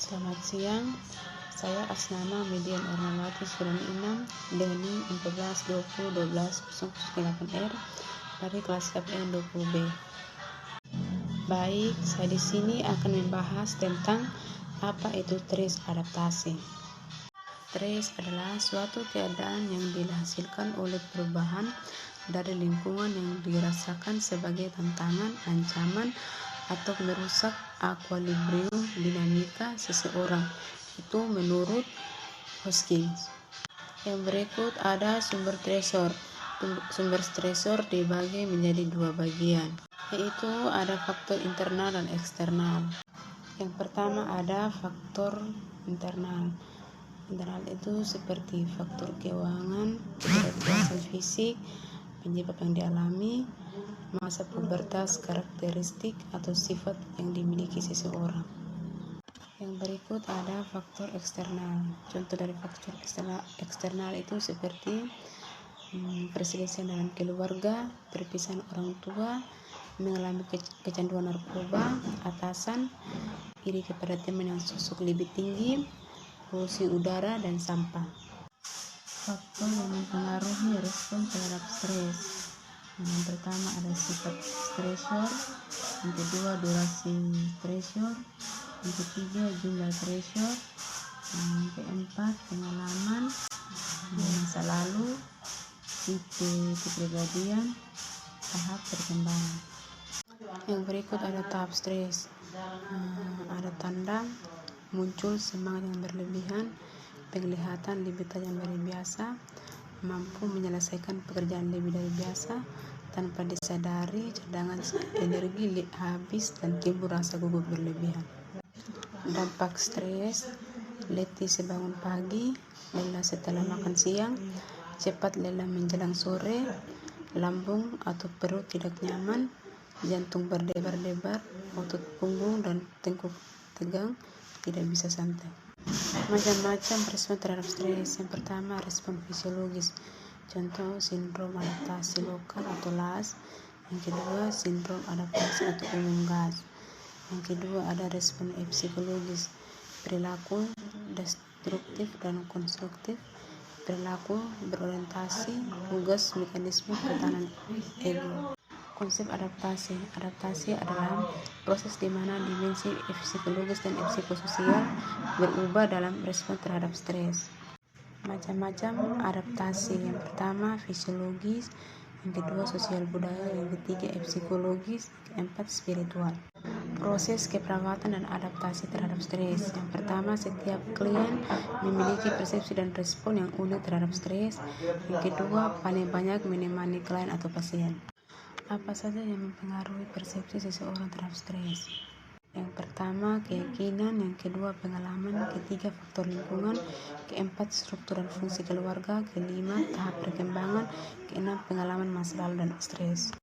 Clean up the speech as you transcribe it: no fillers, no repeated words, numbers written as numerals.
Selamat siang, saya Asnama Median Ernawati Surani 6 Dening 14201208R dari kelas KPM 20B. Baik, saya di sini akan membahas tentang apa itu stres adaptasi. Stres adalah suatu keadaan yang dihasilkan oleh perubahan dari lingkungan yang dirasakan sebagai tantangan, ancaman, atau merusak equilibrium dinamika seseorang. Itu menurut Hoskins. Yang berikut ada sumber stresor. Sumber stresor dibagi menjadi dua bagian, yaitu ada faktor internal dan eksternal. Yang pertama ada faktor internal. Internal itu seperti faktor keuangan, keterbatasan fisik, penyebab yang dialami, masa pubertas, karakteristik atau sifat yang dimiliki seseorang. Yang berikut ada faktor eksternal. Contoh dari faktor eksternal itu seperti perselisihan dalam keluarga, perpisahan orang tua, mengalami kecanduan narkoba, atasan, iri kepada teman yang sosok lebih tinggi, polusi udara, dan sampah. Faktor yang mempengaruhi respon terhadap stres. Yang pertama ada sifat stresor, yang kedua durasi stresor, yang ketiga jumlah stresor, yang keempat pengalaman, masa lalu, tipe kepribadian, tahap perkembangan. Yang berikut ada tahap stres. Ada tanda muncul semangat yang berlebihan, penglihatan lebih tajam dari biasa, mampu menyelesaikan pekerjaan lebih dari biasa tanpa disadari, cadangan energi habis, dan timbul rasa gugup berlebihan. Dampak stres: letih sebangun pagi, lelah setelah makan siang, cepat lelah menjelang sore, lambung atau perut tidak nyaman, jantung berdebar-debar, otot punggung dan tengkuk tegang, tidak bisa santai. Macam-macam respon terhadap stres. Yang pertama, respon fisiologis. Contoh sindrom adaptasi lokal atau LAS. Yang kedua, sindrom adaptasi atau umum gas. Yang kedua ada respon psikologis, perilaku destruktif dan konstruktif, perilaku berorientasi, tugas mekanisme pertahanan ego. Konsep adaptasi. Adaptasi adalah proses di mana dimensi psikologis dan psikososial berubah dalam respon terhadap stres. Macam-macam adaptasi. Yang pertama fisiologis, yang kedua sosial budaya, yang ketiga psikologis, yang keempat spiritual. Proses keperawatan dan adaptasi terhadap stres. Yang pertama, setiap klien memiliki persepsi dan respon yang unik terhadap stres. Yang kedua, paling banyak menemani klien atau pasien. Apa saja yang mempengaruhi persepsi seseorang terhadap stres? Yang pertama, keyakinan, yang kedua pengalaman, ketiga faktor lingkungan, keempat struktur dan fungsi keluarga, kelima tahap perkembangan, keenam pengalaman masa lalu dan stres.